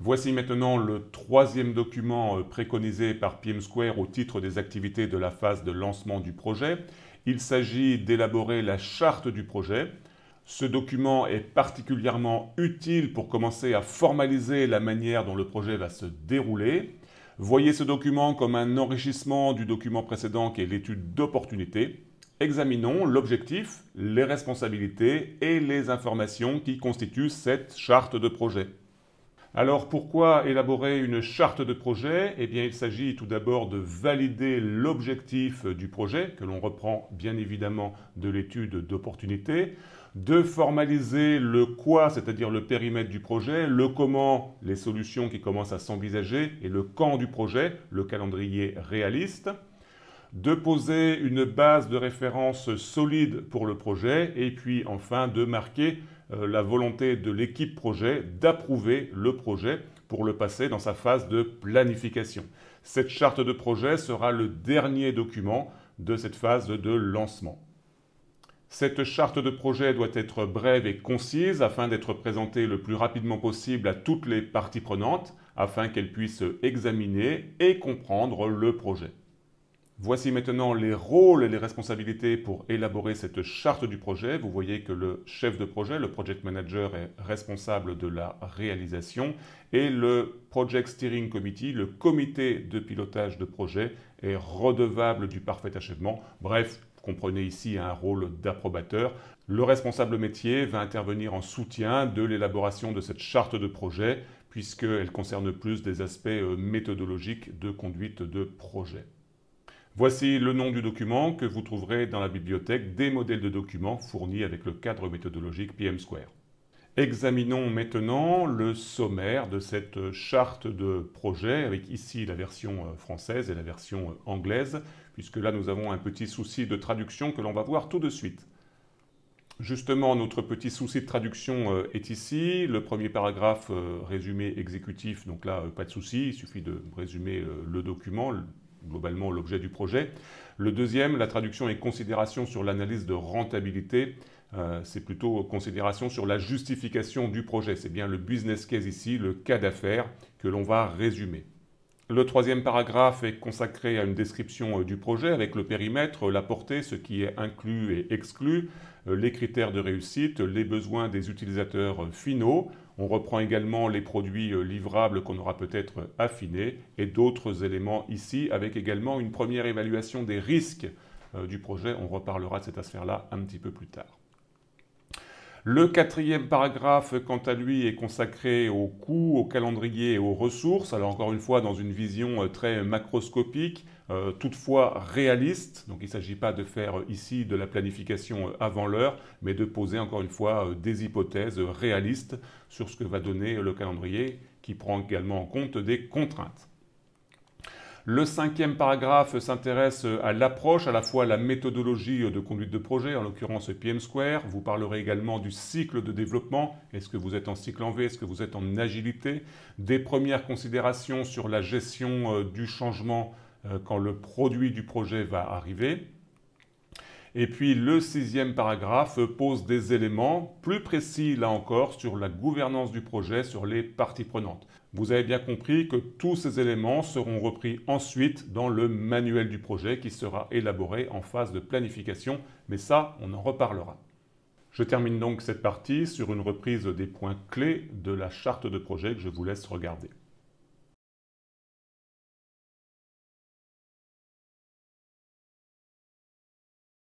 Voici maintenant le troisième document préconisé par PM Square au titre des activités de la phase de lancement du projet. Il s'agit d'élaborer la charte du projet. Ce document est particulièrement utile pour commencer à formaliser la manière dont le projet va se dérouler. Voyez ce document comme un enrichissement du document précédent qui est l'étude d'opportunité. Examinons l'objectif, les responsabilités et les informations qui constituent cette charte de projet. Alors pourquoi élaborer une charte de projet? Eh bien il s'agit tout d'abord de valider l'objectif du projet, que l'on reprend bien évidemment de l'étude d'opportunité, de formaliser le quoi, c'est-à-dire le périmètre du projet, le comment, les solutions qui commencent à s'envisager, et le quand du projet, le calendrier réaliste, de poser une base de référence solide pour le projet, et puis enfin de marquer la volonté de l'équipe projet d'approuver le projet pour le passer dans sa phase de planification. Cette charte de projet sera le dernier document de cette phase de lancement. Cette charte de projet doit être brève et concise afin d'être présentée le plus rapidement possible à toutes les parties prenantes afin qu'elles puissent examiner et comprendre le projet. Voici maintenant les rôles et les responsabilités pour élaborer cette charte du projet. Vous voyez que le chef de projet, le project manager, est responsable de la réalisation et le project steering committee, le comité de pilotage de projet, est redevable du parfait achèvement. Bref, comprenez ici un rôle d'approbateur. Le responsable métier va intervenir en soutien de l'élaboration de cette charte de projet puisqu'elle concerne plus des aspects méthodologiques de conduite de projet. Voici le nom du document que vous trouverez dans la bibliothèque des modèles de documents fournis avec le cadre méthodologique PM Square. Examinons maintenant le sommaire de cette charte de projet avec ici la version française et la version anglaise, puisque là nous avons un petit souci de traduction que l'on va voir tout de suite. Justement, notre petit souci de traduction est ici. Le premier paragraphe, résumé exécutif, donc là, pas de souci, il suffit de résumer le document, globalement l'objet du projet. Le deuxième, la traduction et considération sur l'analyse de rentabilité. C'est plutôt considération sur la justification du projet. C'est bien le business case ici, le cas d'affaires que l'on va résumer. Le troisième paragraphe est consacré à une description du projet avec le périmètre, la portée, ce qui est inclus et exclu, les critères de réussite, les besoins des utilisateurs finaux. On reprend également les produits livrables qu'on aura peut-être affinés et d'autres éléments ici avec également une première évaluation des risques du projet. On reparlera de cette sphère-là un petit peu plus tard. Le quatrième paragraphe, quant à lui, est consacré aux coûts, au calendrier et aux ressources. Alors encore une fois, dans une vision très macroscopique, toutefois réaliste. Donc il ne s'agit pas de faire ici de la planification avant l'heure, mais de poser encore une fois des hypothèses réalistes sur ce que va donner le calendrier, qui prend également en compte des contraintes. Le cinquième paragraphe s'intéresse à l'approche, à la fois à la méthodologie de conduite de projet, en l'occurrence PM Square. Vous parlerez également du cycle de développement. Est-ce que vous êtes en cycle en V? Est-ce que vous êtes en agilité? Des premières considérations sur la gestion du changement quand le produit du projet va arriver. Et puis le sixième paragraphe pose des éléments plus précis, là encore, sur la gouvernance du projet, sur les parties prenantes. Vous avez bien compris que tous ces éléments seront repris ensuite dans le manuel du projet qui sera élaboré en phase de planification, mais ça, on en reparlera. Je termine donc cette partie sur une reprise des points clés de la charte de projet que je vous laisse regarder.